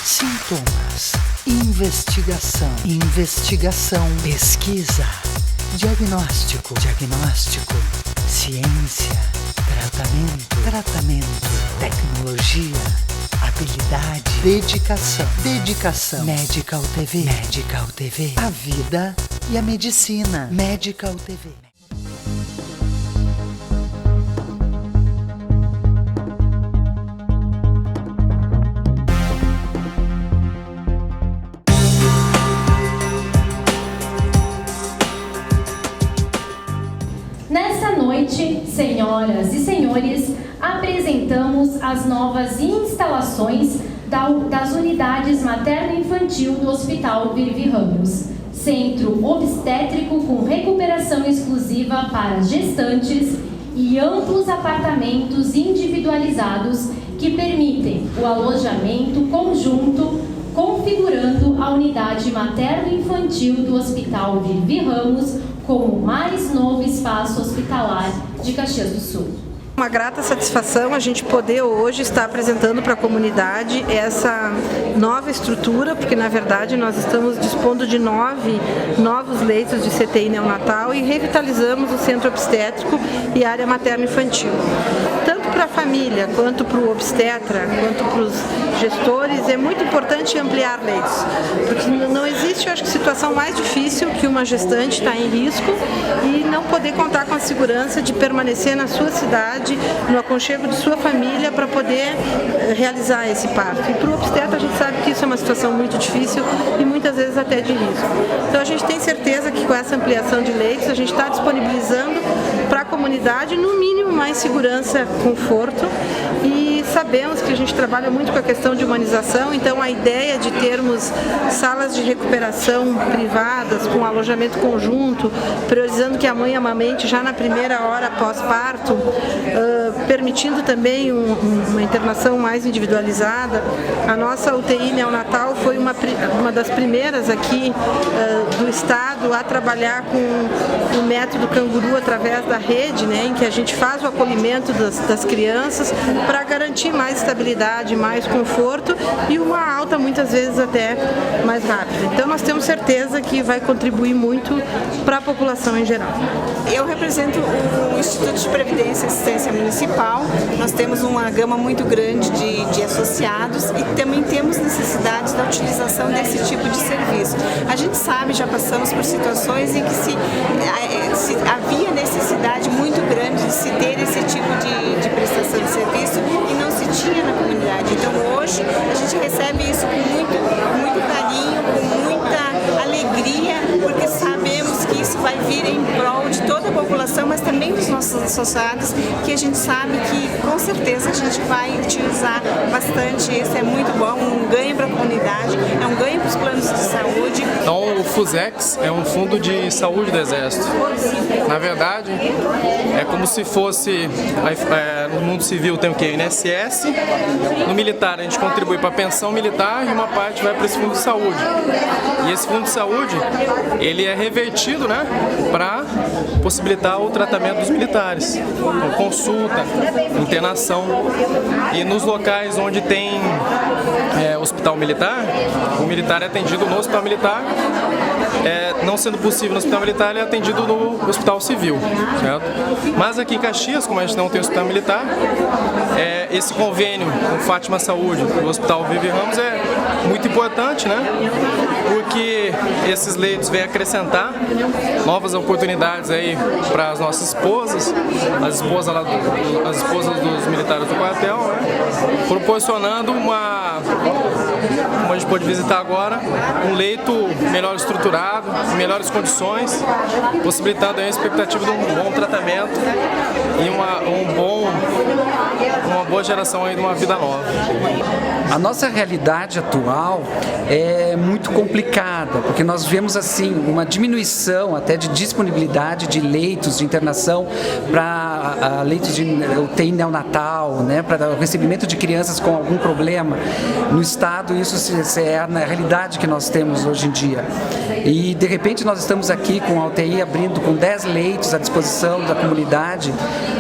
sintomas, investigação, pesquisa, diagnóstico, ciência, tratamento, tecnologia, habilidade, dedicação, Medical TV, a vida e a medicina, Medical TV. Nessa noite, senhoras e senhores, apresentamos as novas instalações das unidades materno-infantil do Hospital Vivi Ramos, centro obstétrico com recuperação exclusiva para gestantes e amplos apartamentos individualizados que permitem o alojamento conjunto, configurando a unidade materno-infantil do Hospital Vivi Ramos como o mais novo espaço hospitalar de Caxias do Sul. Uma grata satisfação a gente poder hoje estar apresentando para a comunidade essa nova estrutura, porque na verdade nós estamos dispondo de 9 novos leitos de CTI neonatal e revitalizamos o centro obstétrico e a área materno-infantil. Tanto para a família, quanto para o obstetra, quanto para os gestores, é muito importante ampliar leitos, porque não existe, eu acho que, situação mais difícil que uma gestante estar em risco e não poder contar com a segurança de permanecer na sua cidade, no aconchego de sua família, para poder realizar esse parto. E para o obstetra a gente sabe que isso é uma situação muito difícil e muitas vezes até de risco. Então a gente tem certeza que com essa ampliação de leitos a gente está disponibilizando para a comunidade, no mínimo, mais segurança, conforto, e sabemos que a gente trabalha muito com a questão de humanização, então a ideia de termos salas de recuperação privadas, com alojamento conjunto, priorizando que a mãe amamente já na primeira hora pós-parto, permitindo também uma internação mais individualizada. A nossa UTI neonatal foi uma das primeiras aqui do estado a trabalhar com o método canguru através da rede, né, em que a gente faz o acolhimento das crianças para garantir mais estabilidade, mais conforto e uma alta muitas vezes até mais rápida. Então nós temos certeza que vai contribuir muito para a população em geral. Eu represento o Instituto de Previdência e Assistência Municipal. Nós temos uma gama muito grande de associados e também temos necessidade da utilização desse tipo de serviço. A gente sabe, já passamos por situações em que havia necessidade muito grande de se ter esse tipo de prestação de serviço e não se tinha na comunidade. Então hoje a gente recebe isso com muito carinho, com muita alegria, porque sabemos que isso vai vir em prol de toda a população, mas também dos nossos associados, que a gente sabe que com certeza a gente vai utilizar bastante. Isso é muito bom, um ganho para a comunidade, é um ganho para os planos de saúde. Então o FUSEX é um fundo de saúde do Exército. Na verdade, é como se fosse, no mundo civil tem o que? INSS, no militar a gente contribui para a pensão militar e uma parte vai para esse fundo de saúde. E esse fundo de saúde, ele é revertido, né, para possibilitar o tratamento dos militares, com consulta, internação. E nos locais onde tem hospital militar, o militar é atendido no hospital militar, não sendo possível no hospital militar, ele é atendido no hospital civil, certo? Mas aqui em Caxias, como a gente não tem hospital militar, esse convênio com Fátima Saúde, do Hospital Vivi Ramos, é muito importante, né? Porque esses leitos vêm acrescentar novas oportunidades aí para as nossas esposas, as esposas dos militares do quartel, né? Proporcionando como a gente pode visitar agora, um leito melhor estruturado, em melhores condições, possibilitando aí a expectativa de um bom tratamento e uma boa geração aí de uma vida nova. A nossa realidade atual é muito complicada, porque nós vemos assim uma diminuição até de disponibilidade de leitos de internação para leitos de UTI neonatal, né, para o recebimento de crianças com algum problema no estado. Isso é a realidade que nós temos hoje em dia. E de repente nós estamos aqui com a UTI abrindo com 10 leitos à disposição da comunidade.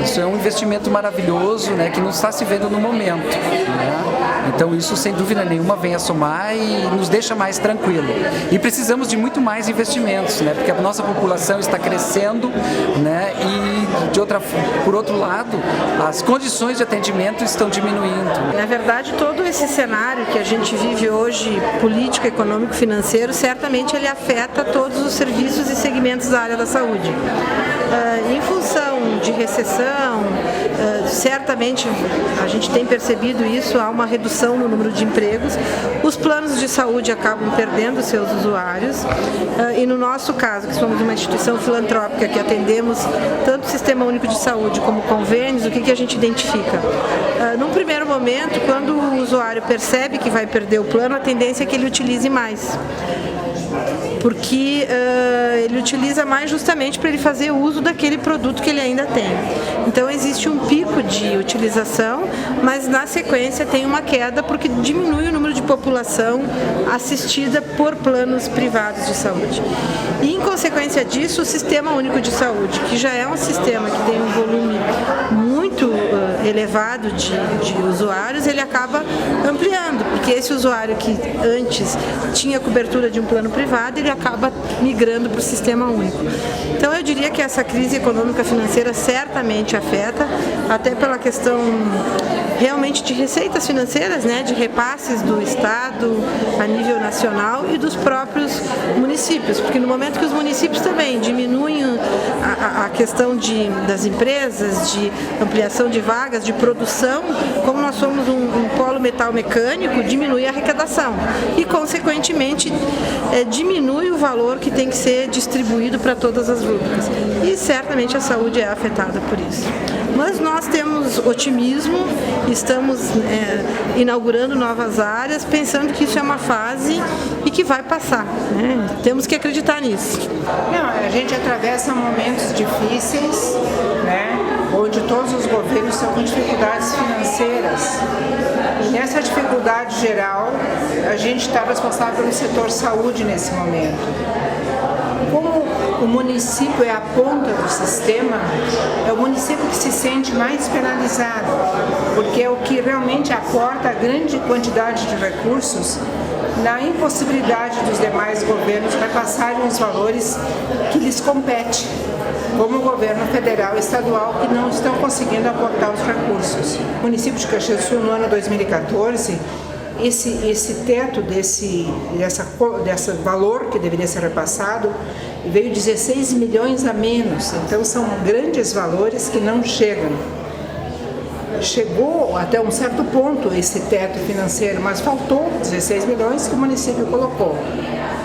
Isso é um investimento maravilhoso, né, que não está se vendo no momento, né? Então isso, sem dúvida nenhuma, vem a somar e nos deixa mais tranquilo. E precisamos de muito mais investimentos, né? Porque a nossa população está crescendo, né? E por outro lado, as condições de atendimento estão diminuindo. Na verdade, todo esse cenário que a gente vive hoje, político, econômico, financeiro, certamente ele afeta todos os serviços e segmentos da área da saúde. Em função de recessão, certamente a gente tem percebido isso, há uma redução no número de empregos, os planos de saúde acabam perdendo seus usuários e no nosso caso, que somos uma instituição filantrópica que atendemos tanto o Sistema Único de Saúde como convênios, o que a gente identifica? Num primeiro momento, quando o usuário percebe que vai perder o plano, a tendência é que ele utilize mais. Porque ele utiliza mais justamente para ele fazer uso daquele produto que ele ainda tem. Então existe um pico de utilização, mas na sequência tem uma queda porque diminui o número de população assistida por planos privados de saúde. E em consequência disso, o Sistema Único de Saúde, que já é um sistema que tem um volume muito elevado de usuários, ele acaba ampliando, porque esse usuário que antes tinha cobertura de um plano privado, ele acaba migrando para o Sistema Único. Então eu diria que essa crise econômica financeira certamente afeta, até pela questão realmente de receitas financeiras, né, de repasses do Estado a nível nacional e dos próprios municípios, porque no momento que os municípios também diminuem a questão das empresas, de ampliação de vagas, de produção, como nós somos um polo metal mecânico, diminui a arrecadação e, consequentemente, diminui o valor que tem que ser distribuído para todas as rubricas. E certamente a saúde é afetada por isso. Mas nós temos otimismo, estamos inaugurando novas áreas, pensando que isso é uma fase e que vai passar, né? Temos que acreditar nisso. Não, a gente atravessa momentos difíceis, né? Onde todos os governos estão com dificuldades financeiras. E nessa dificuldade geral, a gente está responsável pelo setor saúde nesse momento. Como o município é a ponta do sistema, é o município que se sente mais penalizado, porque é o que realmente aporta a grande quantidade de recursos na impossibilidade dos demais governos repassarem os valores que lhes competem, como o governo federal e estadual, que não estão conseguindo aportar os recursos. O município de Caxias do Sul, no ano 2014, esse teto desse valor que deveria ser repassado veio 16 milhões a menos, então são grandes valores que não chegam. Chegou até um certo ponto esse teto financeiro, mas faltou 16 milhões que o município colocou.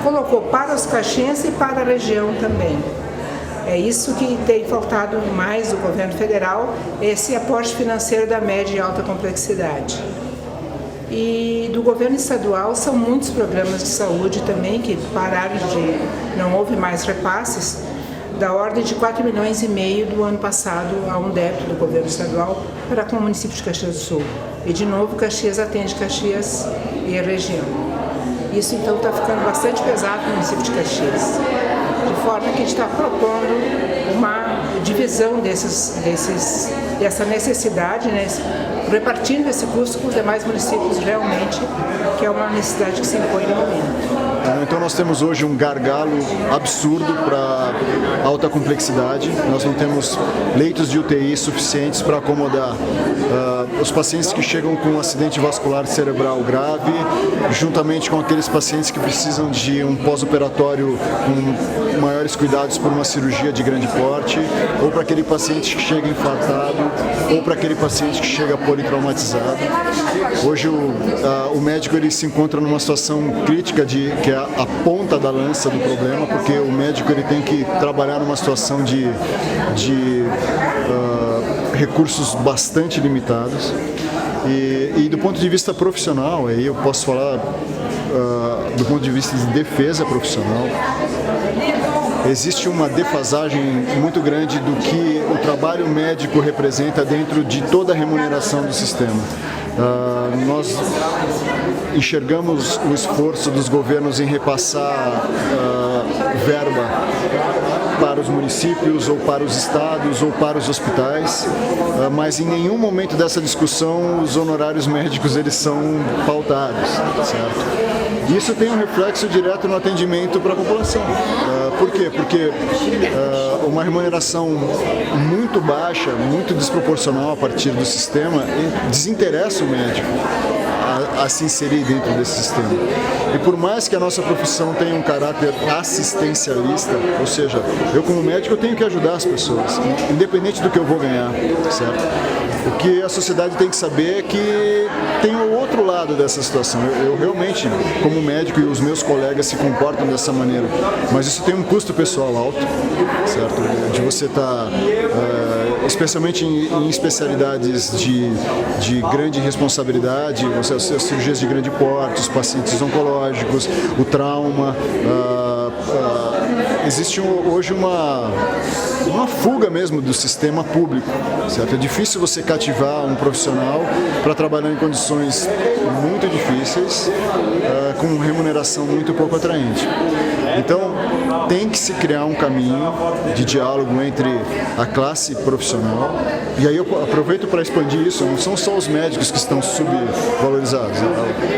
Colocou para os caxienses e para a região também. É isso que tem faltado mais do governo federal, esse aporte financeiro da média e alta complexidade. E do governo estadual são muitos programas de saúde também que pararam não houve mais repasses, da ordem de 4,5 milhões do ano passado a um débito do governo estadual para com o município de Caxias do Sul. E de novo Caxias atende Caxias e a região. Isso então está ficando bastante pesado no município de Caxias, de forma que a gente está propondo uma divisão dessa necessidade, né, repartindo esse custo com os demais municípios realmente, que é uma necessidade que se impõe no momento. Então nós temos hoje um gargalo absurdo para alta complexidade, nós não temos leitos de UTI suficientes para acomodar os pacientes que chegam com um acidente vascular cerebral grave, juntamente com aqueles pacientes que precisam de um pós-operatório com maiores cuidados por uma cirurgia de grande porte, ou para aquele paciente que chega infartado, ou para aquele paciente que chega politraumatizado. Hoje o médico ele se encontra numa situação crítica que é a ponta da lança do problema, porque o médico ele tem que trabalhar numa situação de recursos bastante limitados. E do ponto de vista profissional, aí eu posso falar do ponto de vista de defesa profissional, existe uma defasagem muito grande do que o trabalho médico representa dentro de toda a remuneração do sistema. Nós enxergamos o esforço dos governos em repassar verba para os municípios, ou para os estados, ou para os hospitais, mas em nenhum momento dessa discussão os honorários médicos eles são pautados, certo? Isso tem um reflexo direto no atendimento para a população. Por quê? Porque uma remuneração muito baixa, muito desproporcional a partir do sistema, desinteressa o médico a se inserir dentro desse sistema. E por mais que a nossa profissão tenha um caráter assistencialista, ou seja, eu como médico eu tenho que ajudar as pessoas, independente do que eu vou ganhar, certo? O que a sociedade tem que saber é que tem o outro lado dessa situação. Eu realmente, como médico, e os meus colegas se comportam dessa maneira, mas isso tem um custo pessoal alto, certo? De você estar, especialmente em especialidades de grande responsabilidade, as cirurgias de grande porte, os pacientes oncológicos, o trauma. Existe hoje uma fuga mesmo do sistema público, certo? É difícil você cativar um profissional para trabalhar em condições muito difíceis, com remuneração muito pouco atraente. Então, tem que se criar um caminho de diálogo entre a classe profissional, e aí eu aproveito para expandir isso, não são só os médicos que estão subvalorizados,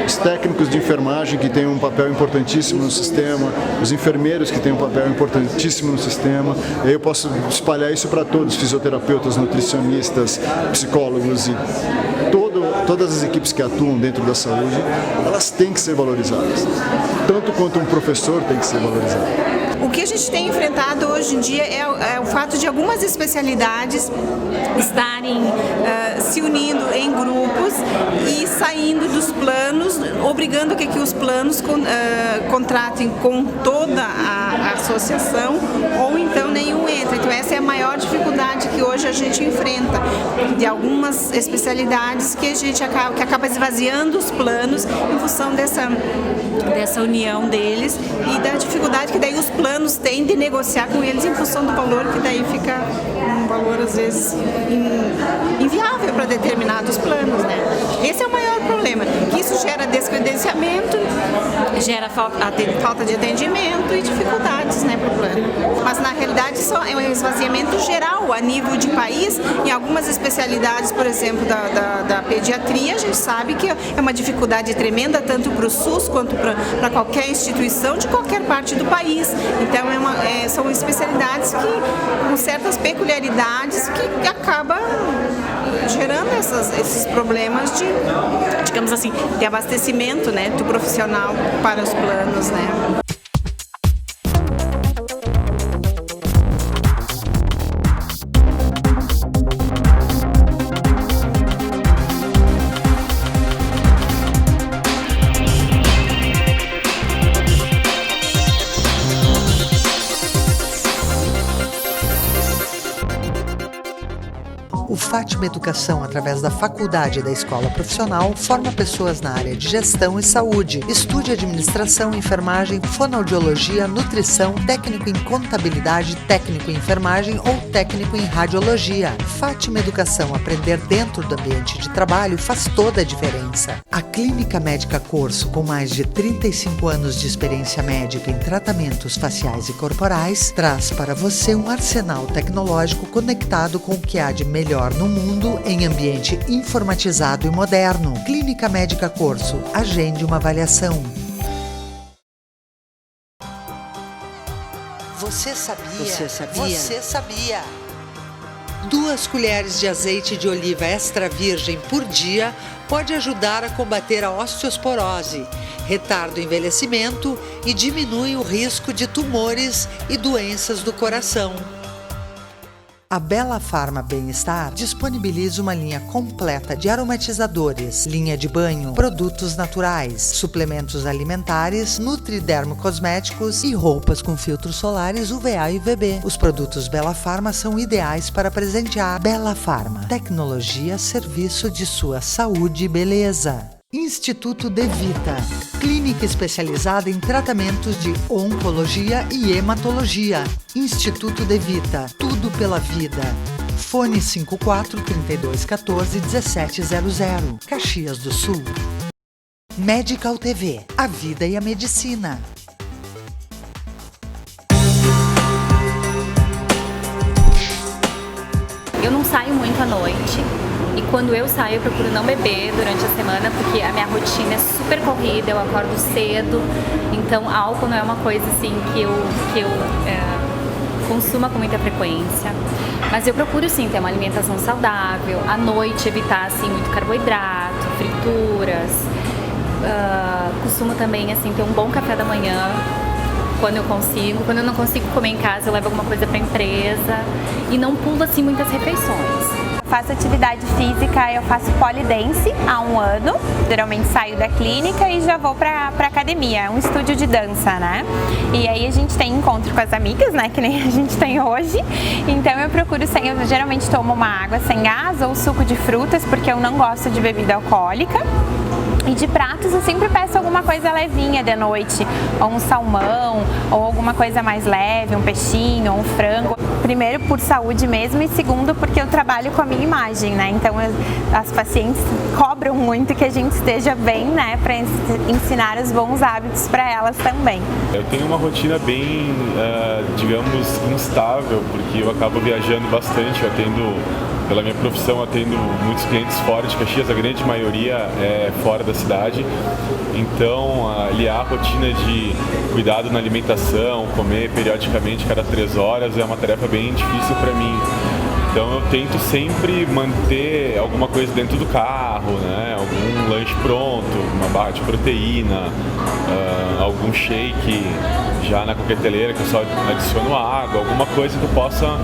os técnicos de enfermagem que têm um papel importantíssimo no sistema, os enfermeiros que têm um papel importantíssimo no sistema, e aí eu posso espalhar isso para todos, fisioterapeutas, nutricionistas, psicólogos e todas as equipes que atuam dentro da saúde, elas têm que ser valorizadas, tanto quanto um professor tem que ser valorizado. O que a gente tem enfrentado hoje em dia é o fato de algumas especialidades estarem se unindo em grupos e saindo dos planos, obrigando que os planos contratem com toda a associação, ou então nenhum entra. Então essa é a maior dificuldade que hoje a gente enfrenta, de algumas especialidades que a gente acaba esvaziando os planos em função dessa união deles e da dificuldade que daí os planos têm de negociar com eles em função do valor, que daí fica um valor às vezes inviável para determinados planos, né? Esse é o maior problema, que isso gera descredenciamento, gera falta de atendimento e dificuldades, né, para o plano. Mas na realidade só é um esvaziamento geral a nível de país. Em algumas especialidades, por exemplo, da pediatria, a gente sabe que é uma dificuldade tremenda tanto para o SUS quanto para qualquer instituição de qualquer parte do país. Então são especialidades que com certas peculiaridades que acabam gerando esses problemas de, digamos assim, de abastecimento, né, do profissional para os planos, né. O Fátima Educação, através da Faculdade da Escola Profissional, forma pessoas na área de gestão e saúde. Estude administração, enfermagem, fonoaudiologia, nutrição, técnico em contabilidade, técnico em enfermagem ou técnico em radiologia. Fátima Educação, aprender dentro do ambiente de trabalho faz toda a diferença. A Clínica Médica Corso, com mais de 35 anos de experiência médica em tratamentos faciais e corporais, traz para você um arsenal tecnológico conectado com o que há de melhor no mundo em ambiente informatizado e moderno. Clínica Médica Corso. Agende uma avaliação. Você sabia? Você sabia? Você sabia? 2 colheres de azeite de oliva extra virgem por dia pode ajudar a combater a osteoporose, retarda o envelhecimento e diminui o risco de tumores e doenças do coração. A Bela Farma Bem-Estar disponibiliza uma linha completa de aromatizadores, linha de banho, produtos naturais, suplementos alimentares, nutridermo cosméticos e roupas com filtros solares UVA e UVB. Os produtos Bela Farma são ideais para presentear. Bela Farma, tecnologia a serviço de sua saúde e beleza. Instituto De Vita, clínica especializada em tratamentos de oncologia e hematologia. Instituto De Vita, tudo pela vida. Fone 54 32 14 1700, Caxias do Sul. Medical TV, a vida e a medicina. Eu não saio muito à noite. E quando eu saio, eu procuro não beber durante a semana, porque a minha rotina é super corrida, eu acordo cedo, então álcool não é uma coisa assim que eu consuma com muita frequência. Mas eu procuro sim ter uma alimentação saudável, à noite evitar assim muito carboidrato, frituras. Costumo também assim ter um bom café da manhã quando eu consigo. Quando eu não consigo comer em casa, eu levo alguma coisa para a empresa e não pulo assim muitas refeições. Faço atividade física, eu faço polidense há 1 ano. Geralmente saio da clínica e já vou pra academia, é um estúdio de dança, né? E aí a gente tem encontro com as amigas, né? Que nem a gente tem hoje. Então eu procuro, eu geralmente tomo uma água sem gás ou suco de frutas, porque eu não gosto de bebida alcoólica. E de pratos eu sempre peço alguma coisa levinha de noite, ou um salmão, ou alguma coisa mais leve, um peixinho, ou um frango. Primeiro por saúde mesmo e segundo porque eu trabalho com a minha imagem, né? Então as pacientes cobram muito que a gente esteja bem, né? Para ensinar os bons hábitos para elas também. Eu tenho uma rotina bem, digamos, instável, porque eu acabo viajando bastante, eu atendo... Pela minha profissão, atendo muitos clientes fora de Caxias, a grande maioria é fora da cidade. Então, aliar a rotina de cuidado na alimentação, comer periodicamente cada 3 horas, é uma tarefa bem difícil para mim. Então, eu tento sempre manter alguma coisa dentro do carro, né? Algum lanche pronto, uma barra de proteína, algum shake já na coqueteleira que eu só adiciono água, alguma coisa que eu possa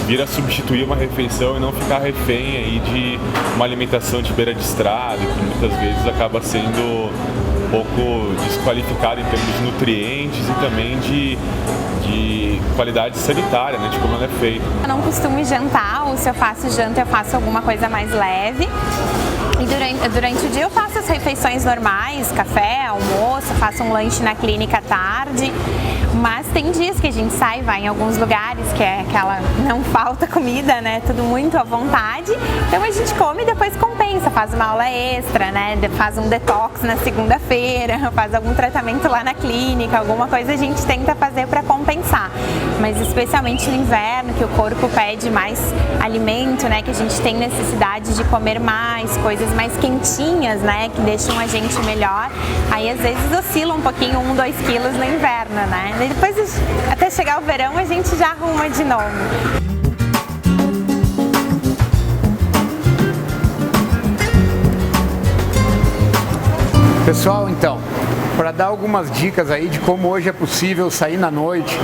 vir a substituir uma refeição e não ficar refém aí de uma alimentação de beira de estrada, que muitas vezes acaba sendo um pouco desqualificada em termos de nutrientes e também de qualidade sanitária, né, de como ela é feita. Eu não costumo jantar, ou se eu faço janta eu faço alguma coisa mais leve. E durante o dia eu faço as refeições normais, café, almoço, faço um lanche na clínica à tarde. Mas tem dias que a gente sai, vai em alguns lugares que é aquela não falta comida, né? Tudo muito à vontade. Então a gente come e depois compensa, faz uma aula extra, né? Faz um detox na segunda-feira, faz algum tratamento lá na clínica, alguma coisa a gente tenta fazer para compensar. Mas especialmente no inverno, que o corpo pede mais alimento, né? Que a gente tem necessidade de comer mais, coisas mais quentinhas, né? Que deixam a gente melhor. Aí às vezes oscila um pouquinho, 1, 2 quilos no inverno, né? E depois, até chegar o verão, a gente já arruma de novo. Pessoal, então, para dar algumas dicas aí de como hoje é possível sair na noite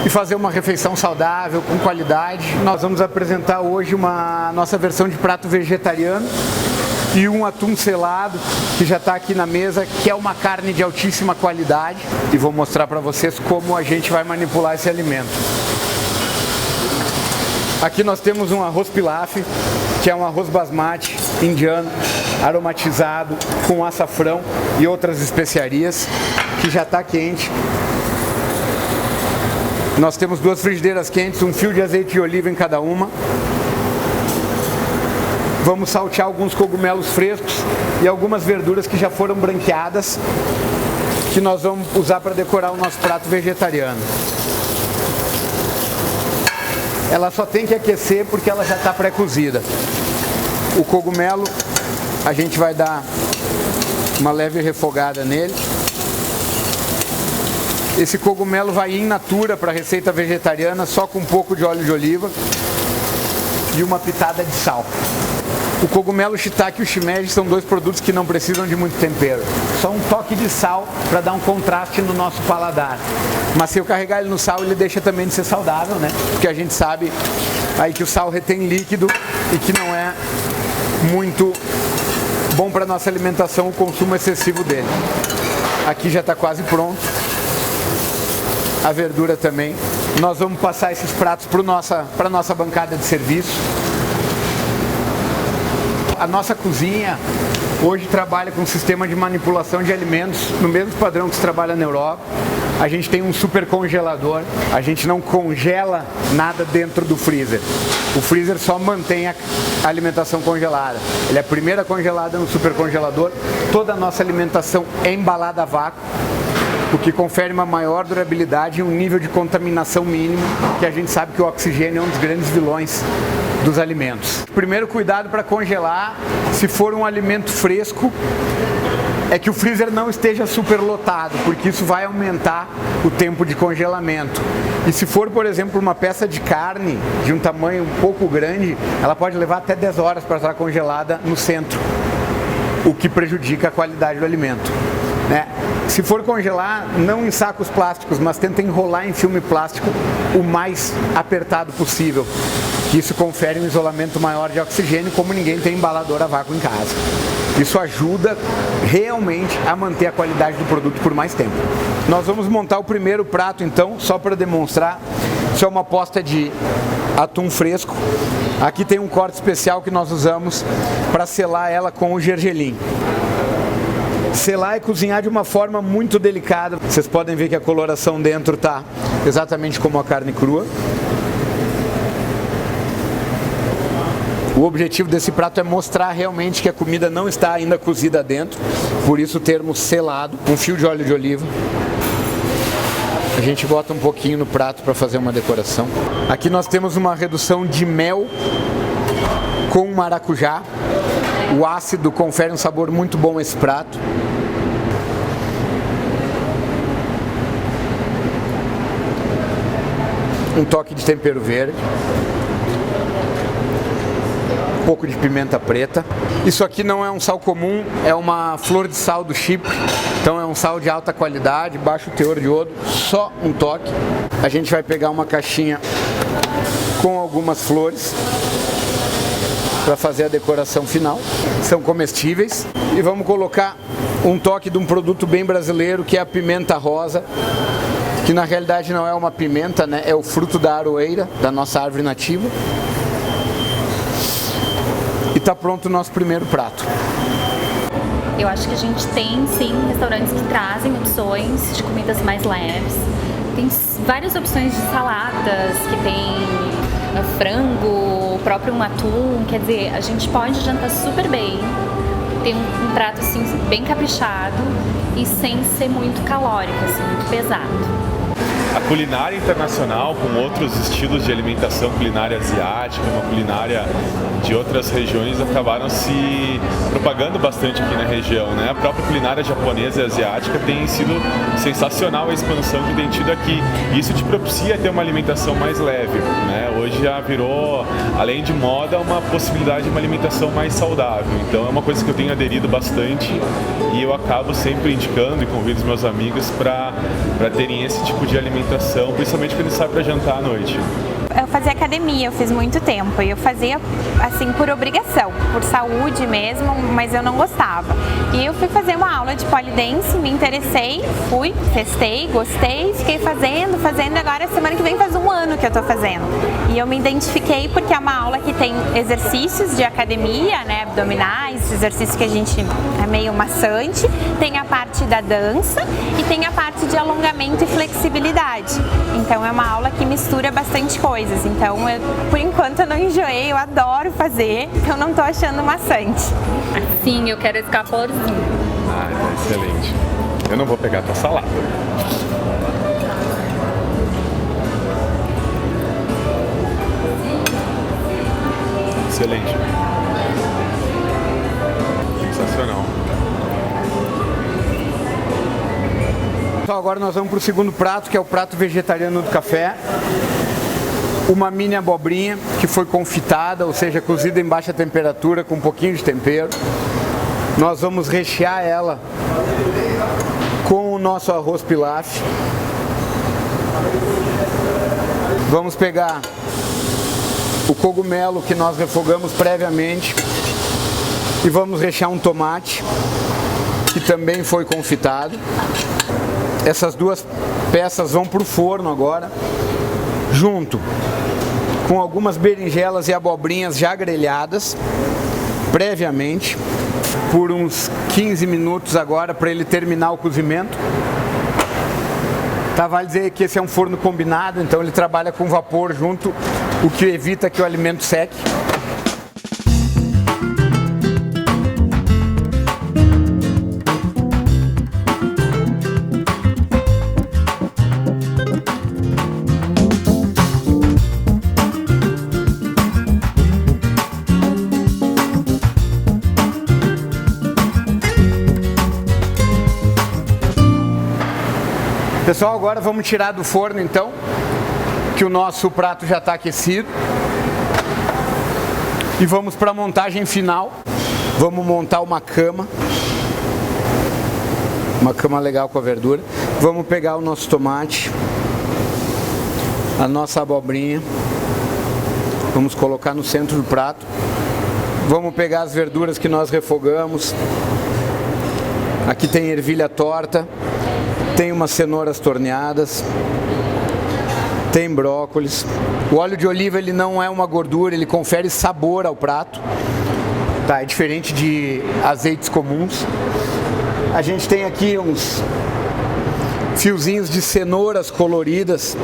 e fazer uma refeição saudável, com qualidade, nós vamos apresentar hoje uma nossa versão de prato vegetariano e um atum selado, que já está aqui na mesa, que é uma carne de altíssima qualidade. E vou mostrar para vocês como a gente vai manipular esse alimento. Aqui nós temos um arroz pilaf, que é um arroz basmati indiano, aromatizado com açafrão e outras especiarias, que já está quente. Nós temos 2 frigideiras quentes, um fio de azeite de oliva em cada uma. Vamos saltear alguns cogumelos frescos e algumas verduras que já foram branqueadas, que nós vamos usar para decorar o nosso prato vegetariano. Ela só tem que aquecer porque ela já está pré-cozida. O cogumelo, a gente vai dar uma leve refogada nele. Esse cogumelo vai in natura para a receita vegetariana, só com um pouco de óleo de oliva e uma pitada de sal. O cogumelo shiitake e o shimeji são 2 produtos que não precisam de muito tempero. Só um toque de sal para dar um contraste no nosso paladar. Mas se eu carregar ele no sal, ele deixa também de ser saudável, né? Porque a gente sabe aí que o sal retém líquido e que não é muito bom para nossa alimentação o consumo excessivo dele. Aqui já está quase pronto. A verdura também. Nós vamos passar esses pratos para a nossa bancada de serviço. A nossa cozinha hoje trabalha com um sistema de manipulação de alimentos no mesmo padrão que se trabalha na Europa. A gente tem um super congelador, a gente não congela nada dentro do freezer. O freezer só mantém a alimentação congelada. Ele é a primeira congelada no super congelador. Toda a nossa alimentação é embalada a vácuo, o que confere uma maior durabilidade e um nível de contaminação mínimo, que a gente sabe que o oxigênio é um dos grandes vilões dos alimentos. Primeiro, cuidado para congelar, se for um alimento fresco, é que o freezer não esteja superlotado, porque isso vai aumentar o tempo de congelamento. E se for, por exemplo, uma peça de carne de um tamanho um pouco grande, ela pode levar até 10 horas para estar congelada no centro, o que prejudica a qualidade do alimento, né? Se for congelar, não em sacos plásticos, mas tenta enrolar em filme plástico o mais apertado possível, que isso confere um isolamento maior de oxigênio, como ninguém tem embalador a vácuo em casa. Isso ajuda realmente a manter a qualidade do produto por mais tempo. Nós vamos montar o primeiro prato então, só para demonstrar. Isso é uma posta de atum fresco. Aqui tem um corte especial que nós usamos para selar ela com o gergelim. Selar e cozinhar de uma forma muito delicada. Vocês podem ver que a coloração dentro está exatamente como a carne crua. O objetivo desse prato é mostrar realmente que a comida não está ainda cozida dentro, por isso o termo selado, um fio de óleo de oliva. A gente bota um pouquinho no prato para fazer uma decoração. Aqui nós temos uma redução de mel com maracujá. O ácido confere um sabor muito bom a esse prato. Um toque de tempero verde. Um pouco de pimenta preta. Isso aqui não é um sal comum, é uma flor de sal do Chipre. Então é um sal de alta qualidade, baixo teor de iodo, só um toque. A gente vai pegar uma caixinha com algumas flores para fazer a decoração final. São comestíveis. E vamos colocar um toque de um produto bem brasileiro, que é a pimenta rosa, que na realidade não é uma pimenta, né? É o fruto da aroeira, da nossa árvore nativa. E está pronto o nosso primeiro prato. Eu acho que a gente tem, sim, restaurantes que trazem opções de comidas mais leves. Tem várias opções de saladas, que tem frango, o próprio atum. Quer dizer, a gente pode jantar super bem, ter um prato assim, bem caprichado e sem ser muito calórico, assim, muito pesado. A culinária internacional, com outros estilos de alimentação, culinária asiática, uma culinária de outras regiões, acabaram se propagando bastante aqui na região, né? A própria culinária japonesa e asiática tem sido sensacional a expansão que tem tido aqui. Isso te propicia ter uma alimentação mais leve, né? Hoje já virou, além de moda, uma possibilidade de uma alimentação mais saudável. Então é uma coisa que eu tenho aderido bastante e eu acabo sempre indicando e convido os meus amigos para terem esse tipo de alimentação, principalmente quando eles saem para jantar à noite. Eu fazia academia, eu fiz muito tempo e eu fazia assim por obrigação, por saúde mesmo, mas eu não gostava. E eu fui fazer uma aula de pole dance, me interessei, fui, testei, gostei, fiquei fazendo, agora semana que vem faz um ano que eu tô fazendo. E eu me identifiquei porque é uma aula que tem exercícios de academia, né, abdominais, exercícios que a gente é meio maçante, tem a parte da dança e tem a parte de alongamento e flexibilidade. Então é uma aula que mistura bastante coisas. Então, por enquanto eu não enjoei, eu adoro fazer, então não tô achando maçante. Sim, eu quero esse caporzinho. Ah, tá excelente. Eu não vou pegar a tua salada. Excelente. Sensacional. Então agora nós vamos para o segundo prato, que é o prato vegetariano do café. Uma mini abobrinha que foi confitada, ou seja, cozida em baixa temperatura com um pouquinho de tempero. Nós vamos rechear ela com o nosso arroz pilaf. Vamos pegar o cogumelo que nós refogamos previamente e vamos rechear um tomate que também foi confitado. Essas duas peças vão para o forno agora, junto com algumas berinjelas e abobrinhas já grelhadas previamente por uns 15 minutos agora para ele terminar o cozimento. Tá, vale dizer que esse é um forno combinado, então ele trabalha com vapor junto, o que evita que o alimento seque. Pessoal, agora vamos tirar do forno então, que o nosso prato já está aquecido. E vamos para a montagem final. Vamos montar uma cama legal com a verdura. Vamos pegar o nosso tomate, a nossa abobrinha, vamos colocar no centro do prato. Vamos pegar as verduras que nós refogamos. Aqui tem ervilha torta, tem umas cenouras torneadas, tem brócolis. O óleo de oliva, ele não é uma gordura, ele confere sabor ao prato. Tá, é diferente de azeites comuns. A gente tem aqui uns fiozinhos de cenouras coloridas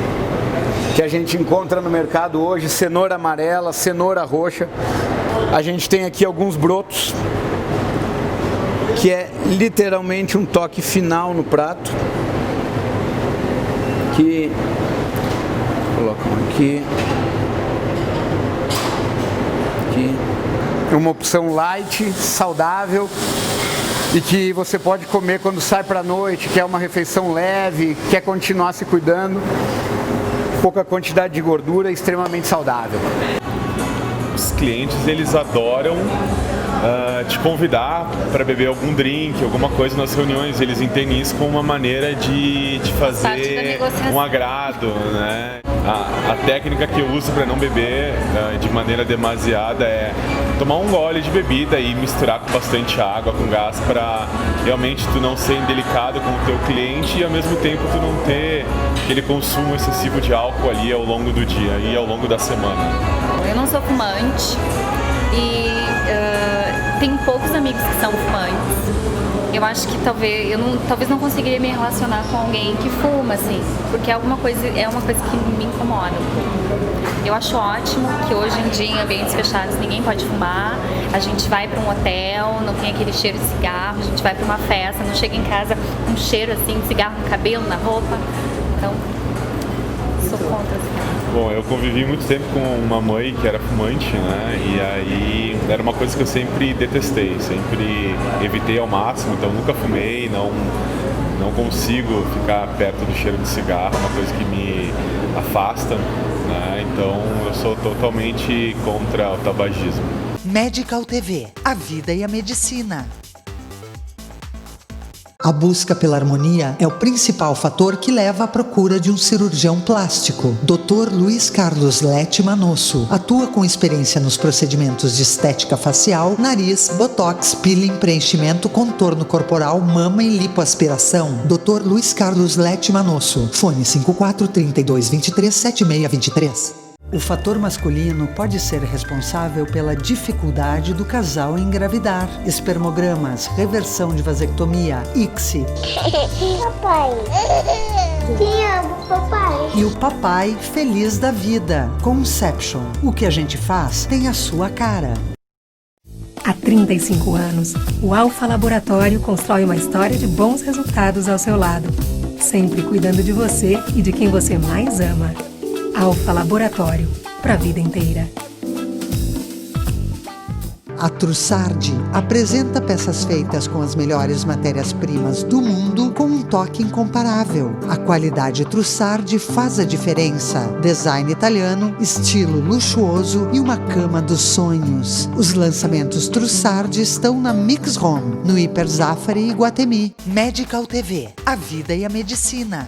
que a gente encontra no mercado hoje, cenoura amarela, cenoura roxa. A gente tem aqui alguns brotos, que é literalmente um toque final no prato. Que colocam aqui. É uma opção light, saudável e que você pode comer quando sai para a noite, quer uma refeição leve, quer continuar se cuidando. Pouca quantidade de gordura, extremamente saudável. Os clientes, eles adoram te convidar para beber algum drink, alguma coisa nas reuniões. Eles entendem isso como uma maneira de fazer um agrado, né? A técnica que eu uso para não beber de maneira demasiada é tomar um gole de bebida e misturar com bastante água, com gás, para realmente tu não ser indelicado com o teu cliente e ao mesmo tempo tu não ter aquele consumo excessivo de álcool ali ao longo do dia e ao longo da semana. Eu não sou fumante e tenho poucos amigos que são fumantes. Eu acho que talvez não conseguiria me relacionar com alguém que fuma, assim, porque é uma coisa que me incomoda um pouco. Eu acho ótimo que hoje em dia, em ambientes fechados, ninguém pode fumar. A gente vai para um hotel, não tem aquele cheiro de cigarro, a gente vai para uma festa, não chega em casa com um cheiro assim de cigarro no cabelo, na roupa. Então, sou contra assim. Bom, eu convivi muito tempo com uma mãe que era fumante, né? E aí era uma coisa que eu sempre detestei, sempre evitei ao máximo, então nunca fumei, não consigo ficar perto do cheiro de cigarro, é uma coisa que me afasta, né? Então eu sou totalmente contra o tabagismo. Medical TV, a vida e a medicina. A busca pela harmonia é o principal fator que leva à procura de um cirurgião plástico. Dr. Luiz Carlos Lete Manosso atua com experiência nos procedimentos de estética facial, nariz, botox, peeling, preenchimento, contorno corporal, mama e lipoaspiração. Dr. Luiz Carlos Lete Manosso. Fone 54 32 23 7623. O fator masculino pode ser responsável pela dificuldade do casal em engravidar. Espermogramas, reversão de vasectomia, ICSI. Papai. Te amo, papai. E o papai feliz da vida. Conception. O que a gente faz tem a sua cara. Há 35 anos, o Alfa Laboratório constrói uma história de bons resultados ao seu lado, sempre cuidando de você e de quem você mais ama. Alfa Laboratório, para a vida inteira. A Trussardi apresenta peças feitas com as melhores matérias-primas do mundo com um toque incomparável. A qualidade Trussardi faz a diferença. Design italiano, estilo luxuoso e uma cama dos sonhos. Os lançamentos Trussardi estão na Mix Home, no Hiper Zafari e Guatemi. Medical TV, a vida e a medicina.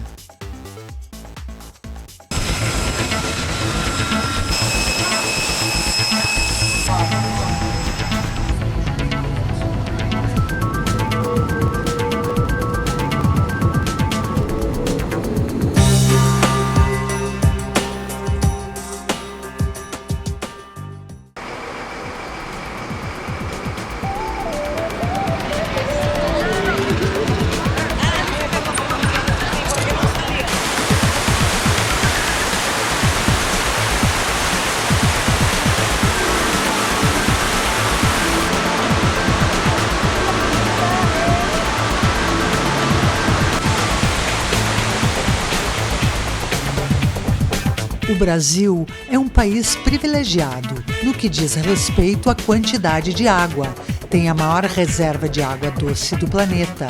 O Brasil é um país privilegiado no que diz respeito à quantidade de água. Tem a maior reserva de água doce do planeta,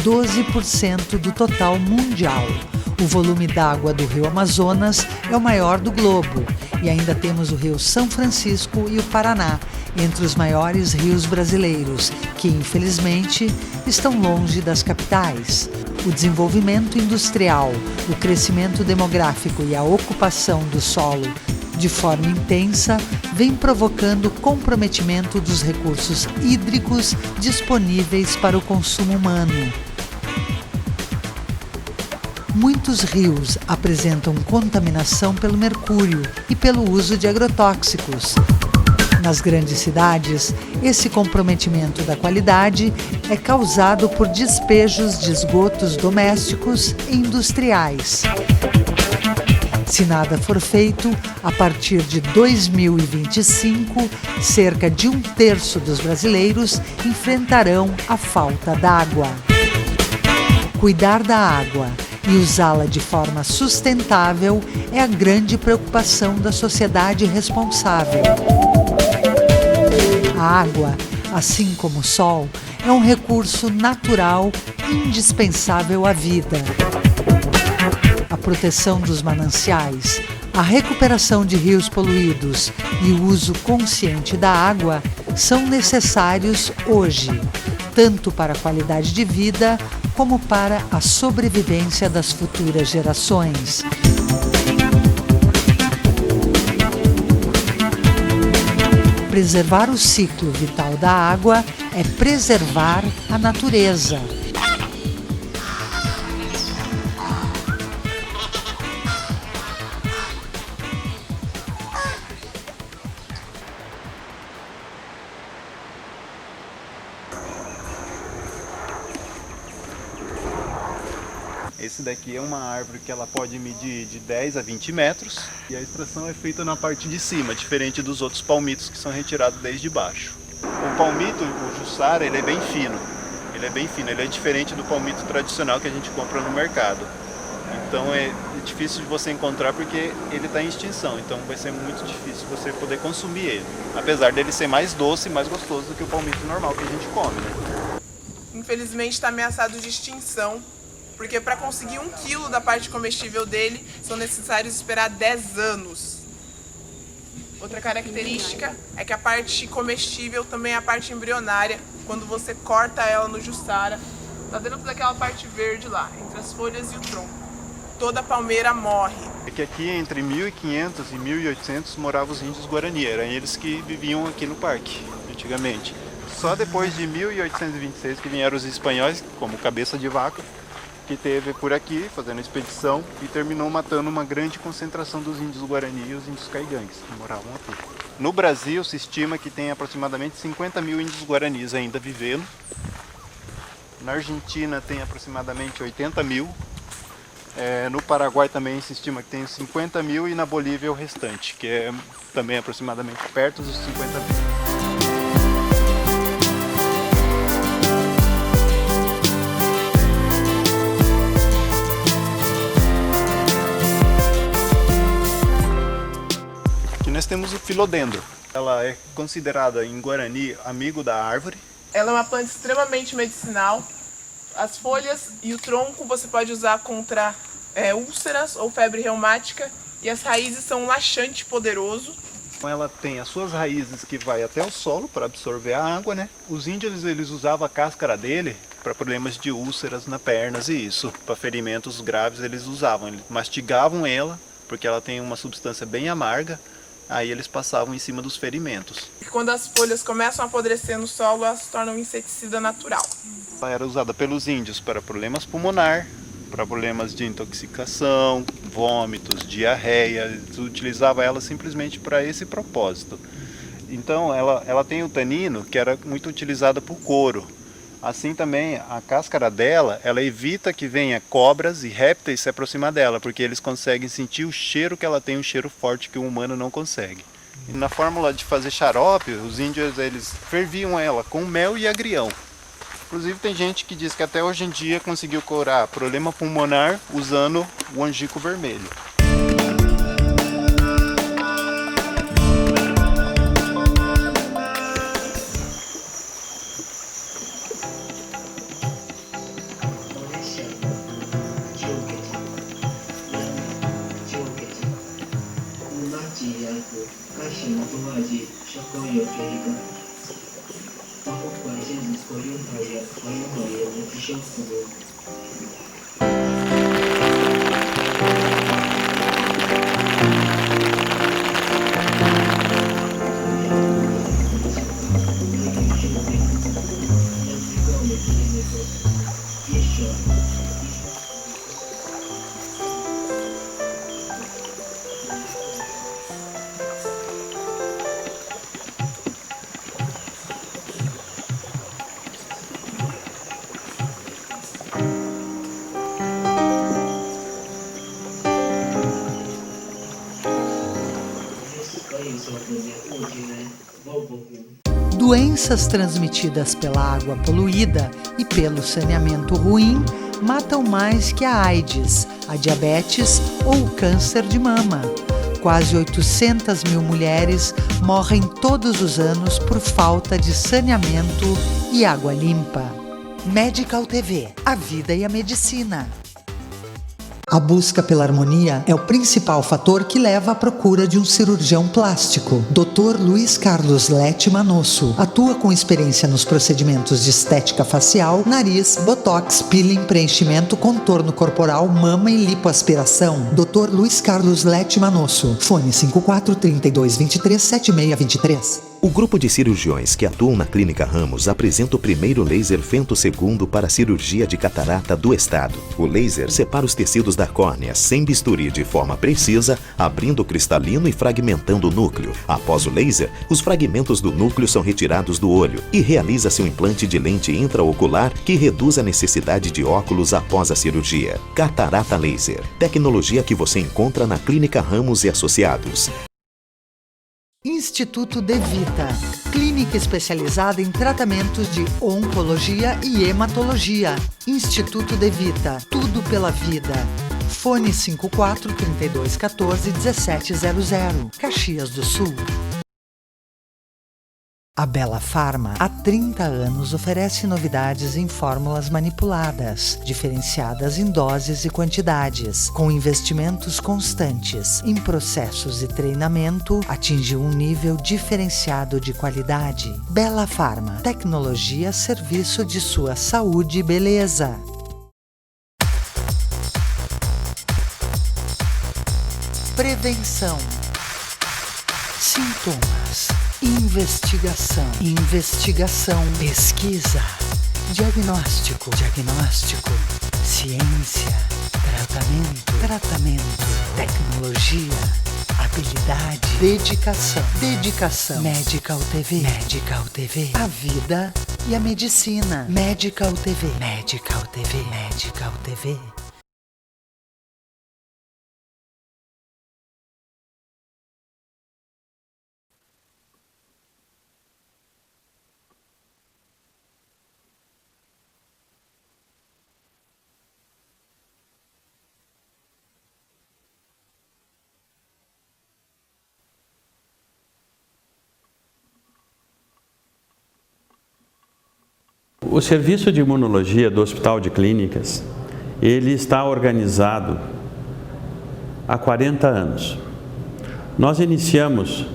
12% do total mundial. O volume d'água do rio Amazonas é o maior do globo e ainda temos o rio São Francisco e o Paraná, entre os maiores rios brasileiros, que infelizmente estão longe das capitais. O desenvolvimento industrial, o crescimento demográfico e a ocupação do solo de forma intensa vem provocando comprometimento dos recursos hídricos disponíveis para o consumo humano. Muitos rios apresentam contaminação pelo mercúrio e pelo uso de agrotóxicos. Nas grandes cidades, esse comprometimento da qualidade é causado por despejos de esgotos domésticos e industriais. Se nada for feito, a partir de 2025, cerca de 1/3 dos brasileiros enfrentarão a falta d'água. Cuidar da água e usá-la de forma sustentável é a grande preocupação da sociedade responsável. A água, assim como o sol, é um recurso natural indispensável à vida. A proteção dos mananciais, a recuperação de rios poluídos e o uso consciente da água são necessários hoje, tanto para a qualidade de vida como para a sobrevivência das futuras gerações. Preservar o ciclo vital da água é preservar a natureza. Esse daqui é uma árvore que ela pode medir de 10 a 20 metros e a extração é feita na parte de cima, diferente dos outros palmitos que são retirados desde baixo. O palmito, o Jussara, ele é bem fino. Ele é diferente do palmito tradicional que a gente compra no mercado. Então é difícil de você encontrar porque ele está em extinção, então vai ser muito difícil você poder consumir ele. Apesar dele ser mais doce e mais gostoso do que o palmito normal que a gente come, né? Infelizmente está ameaçado de extinção, porque para conseguir 1 quilo da parte comestível dele, são necessários esperar 10 anos. Outra característica é que a parte comestível também é a parte embrionária. Quando você corta ela no Jussara, está dentro daquela parte verde lá, entre as folhas e o tronco. Toda a palmeira morre. É que aqui entre 1500 e 1800 moravam os índios Guarani, eram eles que viviam aqui no parque, antigamente. Só depois de 1826 que vieram os espanhóis, como Cabeça de Vaca, que teve por aqui, fazendo expedição, e terminou matando uma grande concentração dos índios Guarani e os índios Caigangues, que moravam aqui. No Brasil, se estima que tem aproximadamente 50 mil índios Guaranis ainda vivendo. Na Argentina tem aproximadamente 80 mil. No Paraguai também se estima que tem 50 mil e na Bolívia o restante, que é também aproximadamente perto dos 50 mil. Nós temos o filodendro. Ela é considerada em Guarani amigo da árvore. Ela é uma planta extremamente medicinal. As folhas e o tronco você pode usar contra úlceras ou febre reumática, e as raízes são um laxante poderoso. Ela tem as suas raízes que vai até o solo para absorver a água, né? Os índios eles usavam a cáscara dele para problemas de úlceras nas pernas e isso, para ferimentos graves eles usavam. Eles mastigavam ela porque ela tem uma substância bem amarga. Aí eles passavam em cima dos ferimentos. Quando as folhas começam a apodrecer no solo, elas se tornam um inseticida natural. Ela era usada pelos índios para problemas pulmonar, para problemas de intoxicação, vômitos, diarreia. Eles utilizavam ela simplesmente para esse propósito. Então ela tem o tanino, que era muito utilizada para o couro. Assim também a cáscara dela, ela evita que venha cobras e répteis se aproximar dela, porque eles conseguem sentir o cheiro que ela tem, um cheiro forte que o humano não consegue. E na fórmula de fazer xarope, os índios eles ferviam ela com mel e agrião. Inclusive tem gente que diz que até hoje em dia conseguiu curar problema pulmonar usando o angico vermelho. Doenças transmitidas pela água poluída e pelo saneamento ruim matam mais que a AIDS, a diabetes ou o câncer de mama. Quase 800 mil mulheres morrem todos os anos por falta de saneamento e água limpa. Medical TV, a vida e a medicina. A busca pela harmonia é o principal fator que leva à procura de um cirurgião plástico. Dr. Luiz Carlos Lete Manosso atua com experiência nos procedimentos de estética facial, nariz, botox, peeling, preenchimento, contorno corporal, mama e lipoaspiração. Dr. Luiz Carlos Lete Manosso. Fone 54 32 23 7623. O grupo de cirurgiões que atuam na Clínica Ramos apresenta o primeiro laser femtosegundo para cirurgia de catarata do estado. O laser separa os tecidos da córnea sem bisturi de forma precisa, abrindo o cristalino e fragmentando o núcleo. Após o laser, os fragmentos do núcleo são retirados do olho e realiza-se um implante de lente intraocular que reduz a necessidade de óculos após a cirurgia. Catarata Laser, tecnologia que você encontra na Clínica Ramos e Associados. Instituto De Vita, clínica especializada em tratamentos de oncologia e hematologia. Instituto De Vita, tudo pela vida. Fone 54 32 14 1700, Caxias do Sul. A Bela Farma, há 30 anos, oferece novidades em fórmulas manipuladas, diferenciadas em doses e quantidades, com investimentos constantes em processos e treinamento, atinge um nível diferenciado de qualidade. Bela Farma, tecnologia a serviço de sua saúde e beleza. Prevenção. Sintomas. Investigação, pesquisa, diagnóstico, ciência, tratamento, tecnologia, habilidade, dedicação, Medical TV, a vida e a medicina, Medical TV. O serviço de imunologia do Hospital de Clínicas, ele está organizado há 40 anos. Nós iniciamos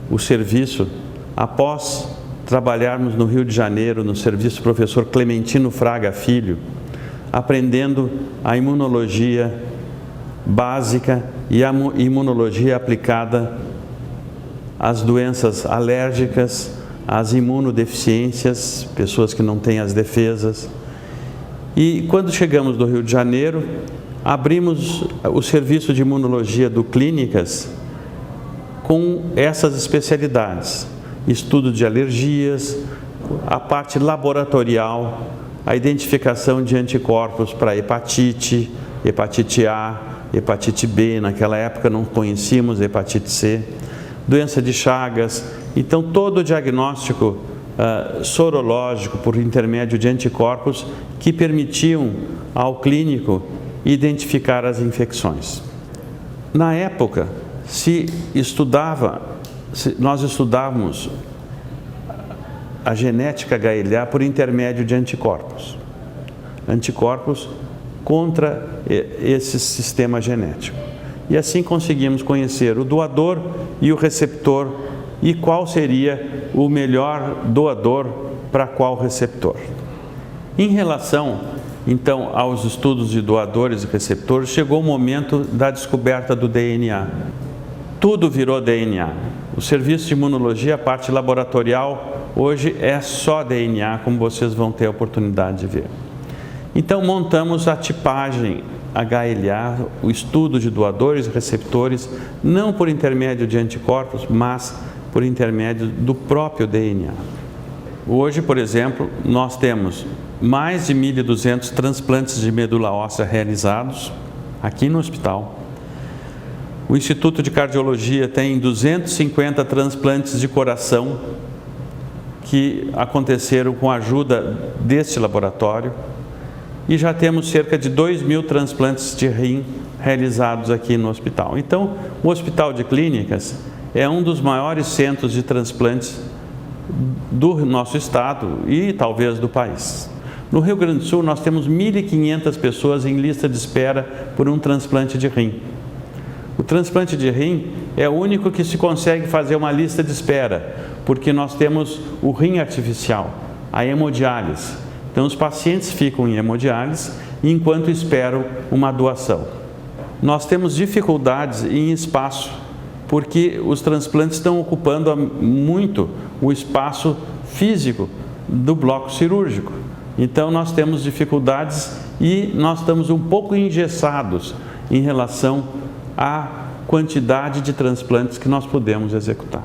o serviço após trabalharmos no Rio de Janeiro, no serviço professor Clementino Fraga Filho, aprendendo a imunologia básica e a imunologia aplicada às doenças alérgicas, as imunodeficiências, pessoas que não têm as defesas. E quando chegamos do Rio de Janeiro, abrimos o serviço de imunologia do Clínicas com essas especialidades. Estudo de alergias, a parte laboratorial, a identificação de anticorpos para hepatite A, hepatite B, naquela época não conhecíamos hepatite C, doença de Chagas. Então, todo o diagnóstico sorológico por intermédio de anticorpos que permitiam ao clínico identificar as infecções. Na época, nós estudávamos a genética HLA por intermédio de anticorpos. Anticorpos contra esse sistema genético. E assim conseguimos conhecer o doador e o receptor e qual seria o melhor doador para qual receptor. Em relação, então, aos estudos de doadores e receptores, chegou o momento da descoberta do DNA. Tudo virou DNA. O serviço de imunologia, a parte laboratorial, hoje é só DNA, como vocês vão ter a oportunidade de ver. Então, montamos a tipagem HLA, o estudo de doadores e receptores, não por intermédio de anticorpos, mas por intermédio do próprio DNA. Hoje, por exemplo, nós temos mais de 1.200 transplantes de medula óssea realizados aqui no hospital. O Instituto de Cardiologia tem 250 transplantes de coração que aconteceram com a ajuda deste laboratório. E já temos cerca de 2.000 transplantes de rim realizados aqui no hospital. Então, o Hospital de Clínicas é um dos maiores centros de transplantes do nosso estado e talvez do país. No Rio Grande do Sul, nós temos 1.500 pessoas em lista de espera por um transplante de rim. O transplante de rim é o único que se consegue fazer uma lista de espera, porque nós temos o rim artificial, a hemodiálise. Então, os pacientes ficam em hemodiálise enquanto esperam uma doação. Nós temos dificuldades em espaço, porque os transplantes estão ocupando muito o espaço físico do bloco cirúrgico. Então, nós temos dificuldades e nós estamos um pouco engessados em relação à quantidade de transplantes que nós podemos executar.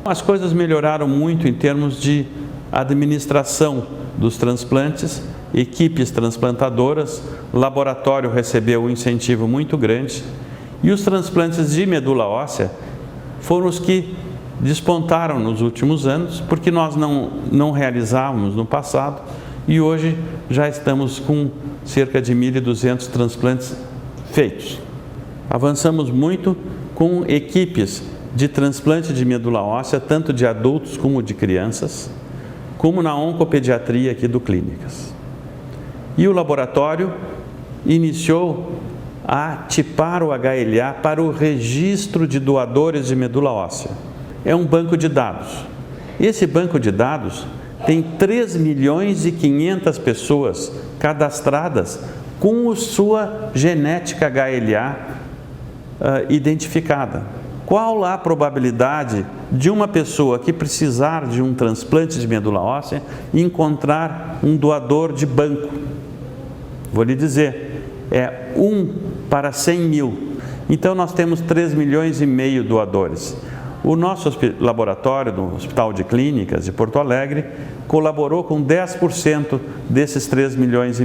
As coisas melhoraram muito em termos de administração dos transplantes, equipes transplantadoras, o laboratório recebeu um incentivo muito grande e os transplantes de medula óssea foram os que despontaram nos últimos anos, porque nós não realizávamos no passado e hoje já estamos com cerca de 1.200 transplantes feitos. Avançamos muito com equipes de transplante de medula óssea, tanto de adultos como de crianças, como na oncopediatria aqui do Clínicas. E o laboratório iniciou a tipar o HLA para o registro de doadores de medula óssea. É um banco de dados. Esse banco de dados tem 3.500.000 pessoas cadastradas com sua genética HLA identificada. Qual a probabilidade de uma pessoa que precisar de um transplante de medula óssea encontrar um doador de banco? Vou lhe dizer, é 1 para 100.000. Então nós temos 3,5 milhões doadores. O nosso laboratório do Hospital de Clínicas de Porto Alegre colaborou com 10% desses 3,5 milhões.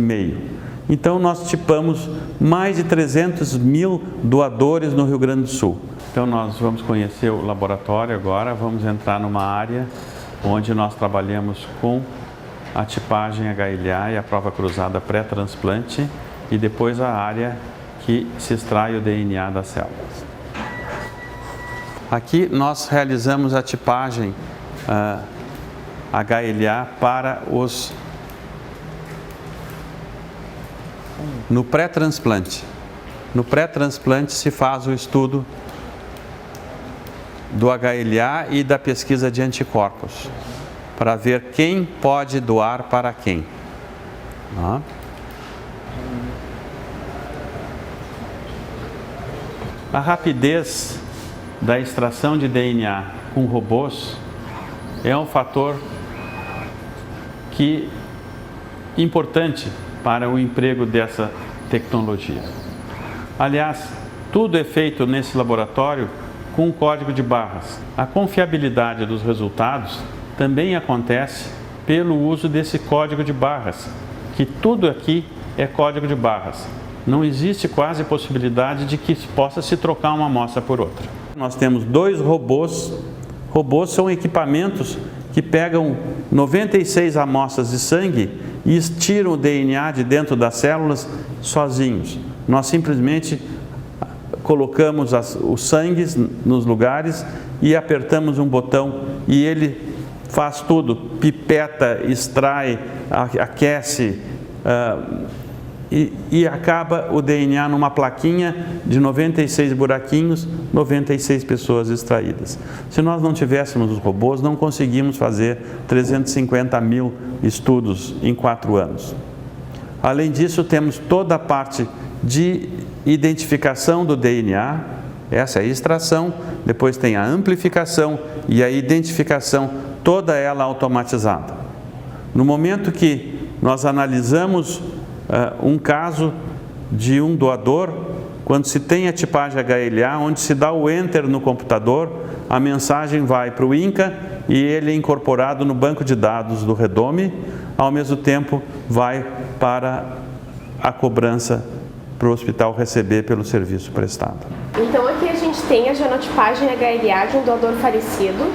Então nós tipamos mais de 300.000 doadores no Rio Grande do Sul. Então nós vamos conhecer o laboratório agora, vamos entrar numa área onde nós trabalhamos com a tipagem HLA e a prova cruzada pré-transplante e depois a área que se extrai o DNA das células. Aqui nós realizamos a tipagem HLA para os no pré-transplante. No pré-transplante se faz o estudo do HLA e da pesquisa de anticorpos, para ver quem pode doar para quem. A rapidez da extração de DNA com robôs é um fator importante para o emprego dessa tecnologia. Aliás, tudo é feito nesse laboratório com um código de barras. A confiabilidade dos resultados também acontece pelo uso desse código de barras, que tudo aqui é código de barras. Não existe quase possibilidade de que possa se trocar uma amostra por outra. Nós temos 2 robôs. Robôs são equipamentos que pegam 96 amostras de sangue e tiram o DNA de dentro das células sozinhos. Nós simplesmente colocamos os sangues nos lugares e apertamos um botão e ele faz tudo, pipeta, extrai, aquece e acaba o DNA numa plaquinha de 96 buraquinhos, 96 pessoas extraídas. Se nós não tivéssemos os robôs, não conseguimos fazer 350.000 estudos em 4 anos. Além disso, temos toda a parte de identificação do DNA, essa é a extração, depois tem a amplificação e a identificação, toda ela automatizada. No momento que nós analisamos um caso de um doador, quando se tem a tipagem HLA, onde se dá o Enter no computador, a mensagem vai para o INCA e ele é incorporado no banco de dados do Redome, ao mesmo tempo vai para a cobrança para o hospital receber pelo serviço prestado. Então aqui a gente tem a genotipagem HLA de um doador falecido.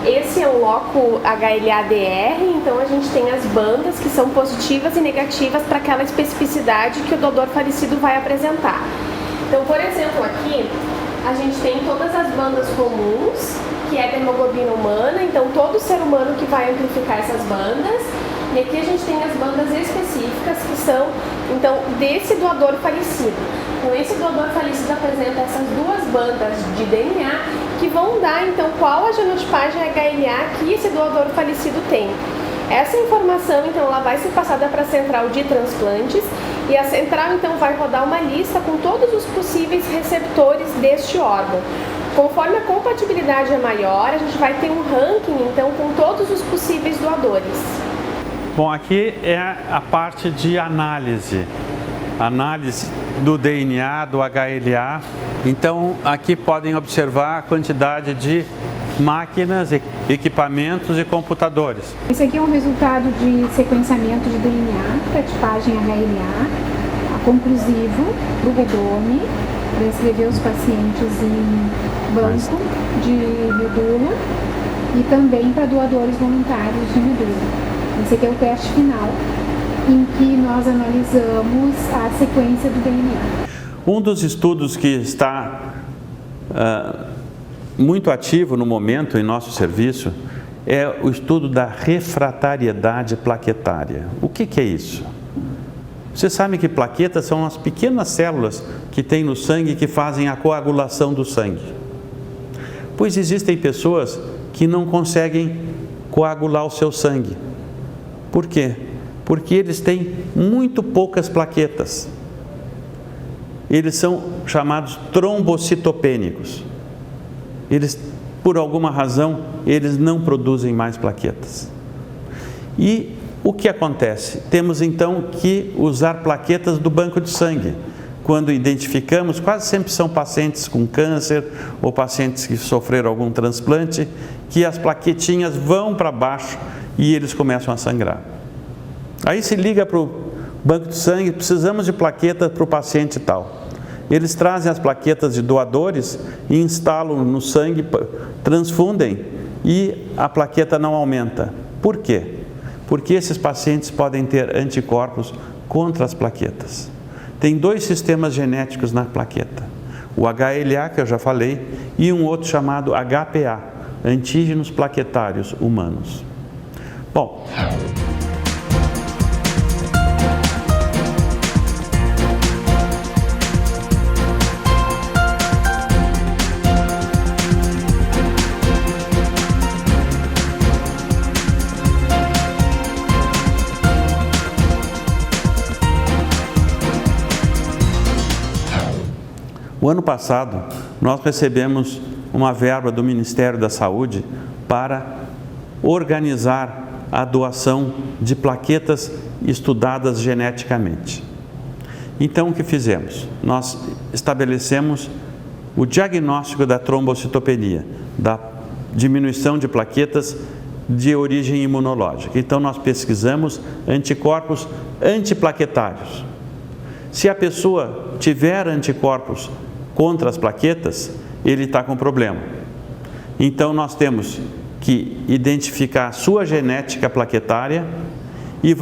Esse é um loco HLA-DR, então a gente tem as bandas que são positivas e negativas para aquela especificidade que o doador falecido vai apresentar. Então, por exemplo, aqui a gente tem todas as bandas comuns, que é da hemoglobina humana, então todo ser humano que vai amplificar essas bandas. E aqui a gente tem as bandas específicas que são, então, desse doador falecido. Então, esse doador falecido apresenta essas duas bandas de DNA que vão dar, então, qual a genotipagem HLA que esse doador falecido tem. Essa informação, então, ela vai ser passada para a central de transplantes e a central, então, vai rodar uma lista com todos os possíveis receptores deste órgão. Conforme a compatibilidade é maior, a gente vai ter um ranking, então, com todos os possíveis doadores. Bom, aqui é a parte de análise do DNA, do HLA. Então, aqui podem observar a quantidade de máquinas, equipamentos e computadores. Esse aqui é um resultado de sequenciamento de DNA para tipagem HLA, conclusivo para o Redome, para inscrever os pacientes em banco de medula e também para doadores voluntários de medula. Esse aqui é o teste final, em que nós analisamos a sequência do DNA. Um dos estudos que está muito ativo no momento em nosso serviço é o estudo da refratariedade plaquetária. O que é isso? Você sabe que plaquetas são as pequenas células que tem no sangue que fazem a coagulação do sangue. Pois existem pessoas que não conseguem coagular o seu sangue. Por quê? Porque eles têm muito poucas plaquetas. Eles são chamados trombocitopênicos. Eles, por alguma razão, eles não produzem mais plaquetas. E o que acontece? Temos então que usar plaquetas do banco de sangue. Quando identificamos, quase sempre são pacientes com câncer ou pacientes que sofreram algum transplante, que as plaquetinhas vão para baixo e eles começam a sangrar. Aí se liga para o banco de sangue, precisamos de plaquetas para o paciente tal. Eles trazem as plaquetas de doadores e instalam no sangue, transfundem e a plaqueta não aumenta. Por quê? Porque esses pacientes podem ter anticorpos contra as plaquetas. Tem dois sistemas genéticos na plaqueta. O HLA, que eu já falei, e um outro chamado HPA, antígenos plaquetários humanos. Bom, o ano passado, nós recebemos uma verba do Ministério da Saúde para organizar a doação de plaquetas estudadas geneticamente. Então, o que fizemos? Nós estabelecemos o diagnóstico da trombocitopenia, da diminuição de plaquetas de origem imunológica. Então, nós pesquisamos anticorpos antiplaquetários. Se a pessoa tiver anticorpos contra as plaquetas, ele está com problema. Então, nós temos que identificar a sua genética plaquetária e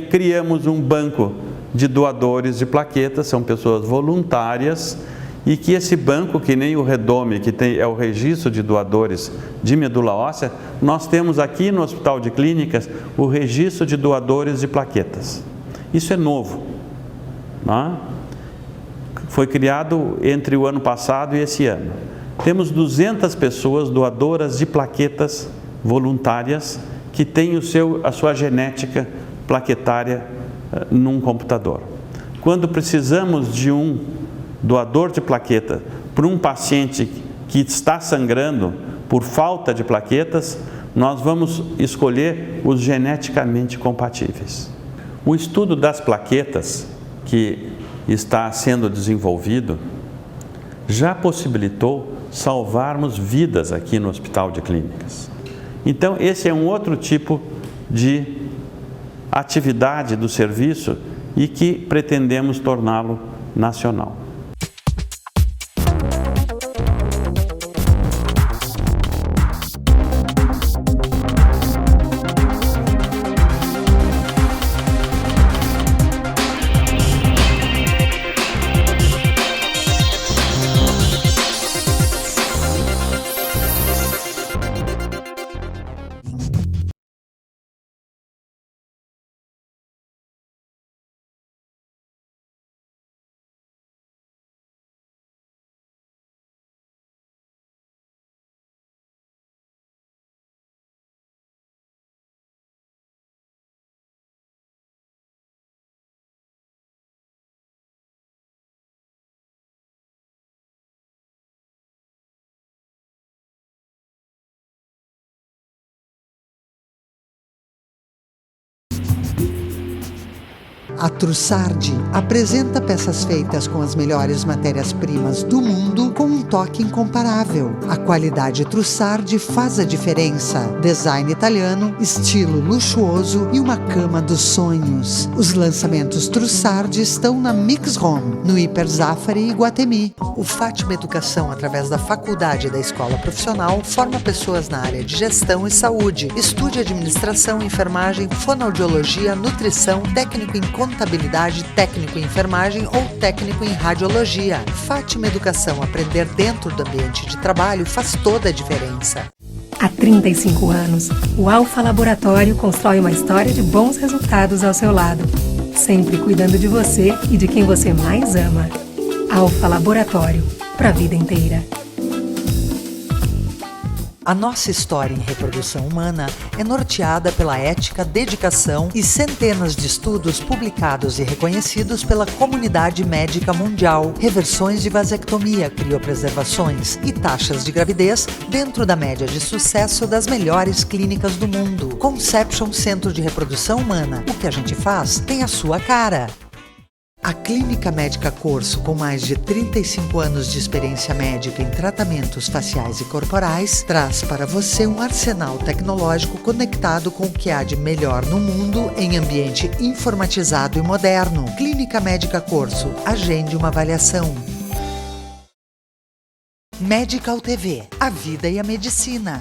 criamos um banco de doadores de plaquetas, são pessoas voluntárias, e que esse banco, que nem o Redome, que é o registro de doadores de medula óssea, nós temos aqui no Hospital de Clínicas o registro de doadores de plaquetas. Isso é novo, não? Foi criado entre o ano passado e esse ano. Temos 200 pessoas doadoras de plaquetas voluntárias que têm a sua genética plaquetária num computador. Quando precisamos de um doador de plaqueta para um paciente que está sangrando por falta de plaquetas, nós vamos escolher os geneticamente compatíveis. O estudo das plaquetas que está sendo desenvolvido já possibilitou salvarmos vidas aqui no Hospital de Clínicas. Então, esse é um outro tipo de atividade do serviço e que pretendemos torná-lo nacional. A Trussardi apresenta peças feitas com as melhores matérias-primas do mundo com um toque incomparável. A qualidade Trussardi faz a diferença. Design italiano, estilo luxuoso e uma cama dos sonhos. Os lançamentos Trussardi estão na Mix Home, no Hiper Zafari e Guatemi. O Fátima Educação, através da Faculdade da Escola Profissional, forma pessoas na área de gestão e saúde. Estude administração, enfermagem, fonoaudiologia, nutrição, técnico em contabilidade, técnico em enfermagem ou técnico em radiologia. Fátima Educação, aprender dentro do ambiente de trabalho faz toda a diferença. Há 35 anos, o Alfa Laboratório constrói uma história de bons resultados ao seu lado, sempre cuidando de você e de quem você mais ama. Alfa Laboratório, para a vida inteira. A nossa história em reprodução humana é norteada pela ética, dedicação e centenas de estudos publicados e reconhecidos pela comunidade médica mundial, reversões de vasectomia, criopreservações e taxas de gravidez dentro da média de sucesso das melhores clínicas do mundo. Conception Centro de Reprodução Humana. O que a gente faz tem a sua cara. A Clínica Médica Corso, com mais de 35 anos de experiência médica em tratamentos faciais e corporais, traz para você um arsenal tecnológico conectado com o que há de melhor no mundo em ambiente informatizado e moderno. Clínica Médica Corso, agende uma avaliação. Medical TV, a vida e a medicina.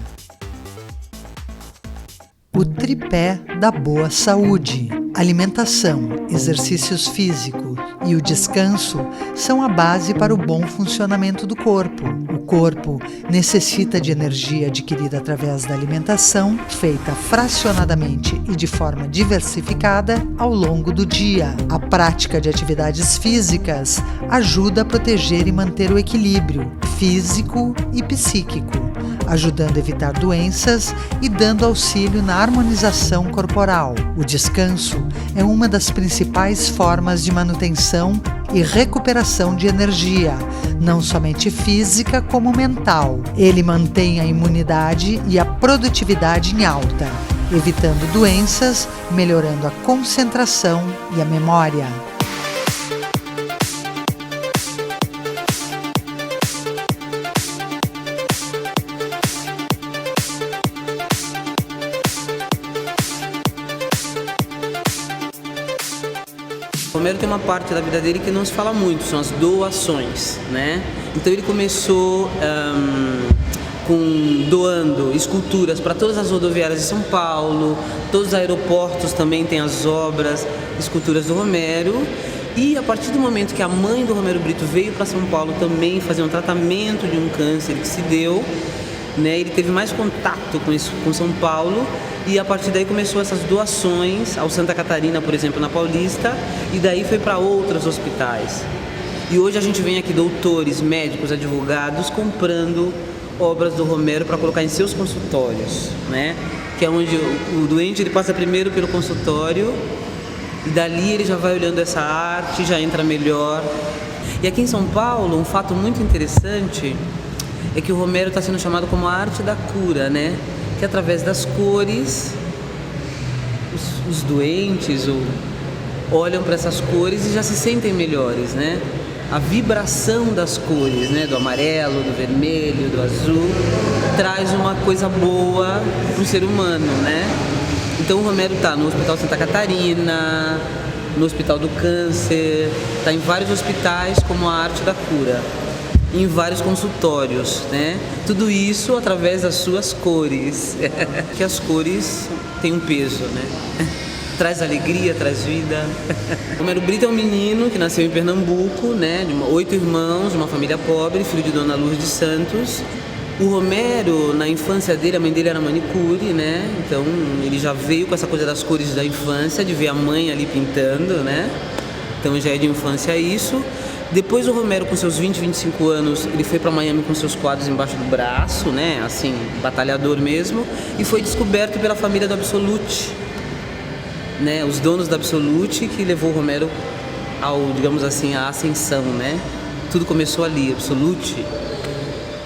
O tripé da boa saúde. Alimentação, exercícios físicos e o descanso são a base para o bom funcionamento do corpo. O corpo necessita de energia adquirida através da alimentação, feita fracionadamente e de forma diversificada ao longo do dia. A prática de atividades físicas ajuda a proteger e manter o equilíbrio físico e psíquico, ajudando a evitar doenças e dando auxílio na harmonização corporal. O descanso é uma das principais formas de manutenção e recuperação de energia, não somente física como mental. Ele mantém a imunidade e a produtividade em alta, evitando doenças, melhorando a concentração e a memória. O Romero tem uma parte da vida dele que não se fala muito, são as doações, né? Então ele começou doando esculturas para todas as rodoviárias de São Paulo, todos os aeroportos também têm as obras, esculturas do Romero. E a partir do momento que a mãe do Romero Brito veio para São Paulo também fazer um tratamento de um câncer que se deu, né, ele teve mais contato com São Paulo e a partir daí começou essas doações ao Santa Catarina, por exemplo, na Paulista, e daí foi para outros hospitais. E hoje a gente vem aqui doutores, médicos, advogados comprando obras do Romero para colocar em seus consultórios, né? Que é onde o doente ele passa primeiro pelo consultório E dali ele já vai olhando essa arte, já entra melhor. E aqui em São Paulo, um fato muito interessante é que o Romero está sendo chamado como a arte da cura, né? Que através das cores, os doentes olham para essas cores e já se sentem melhores, né? A vibração das cores, né? Do amarelo, do vermelho, do azul, traz uma coisa boa para o ser humano, né? Então o Romero está no Hospital Santa Catarina, no Hospital do Câncer, está em vários hospitais como a arte da cura, em vários consultórios, né? Tudo isso através das suas cores, que as cores têm um peso, né? Traz alegria, traz vida. Romero Brito é um menino que nasceu em Pernambuco, né? De 8 irmãos, de uma família pobre, filho de Dona Lourdes Santos. O Romero, na infância dele, a mãe dele era manicure, né? Então ele já veio com essa coisa das cores da infância, de ver a mãe ali pintando, né? Então já é de infância isso. Depois o Romero, com seus 20, 25 anos, ele foi para Miami com seus quadros embaixo do braço, né? Assim, batalhador mesmo. E foi descoberto pela família do Absolute, né? Os donos da Absolute, que levou o Romero ao, digamos assim, à ascensão, né? Tudo começou ali, Absolute.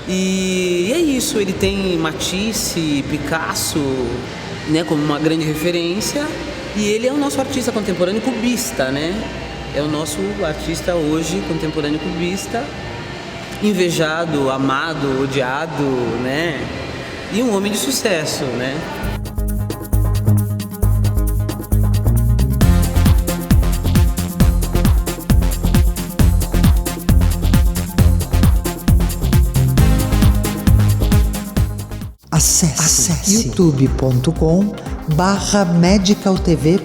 E é isso, ele tem Matisse, Picasso, né, como uma grande referência, e ele é o nosso artista contemporâneo cubista, né? É o nosso artista hoje contemporâneo cubista, invejado, amado, odiado, né? E um homem de sucesso, né? Acesse youtube.com/medicaltv.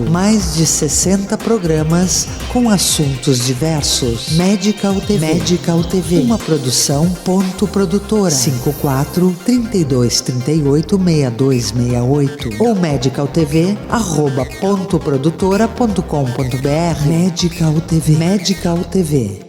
Mais de 60 programas com assuntos diversos. Medical TV. Uma produção Ponto Produtora. 54-3238-6268 ou medicaltv@pontoprodutora.com.br. Medical TV.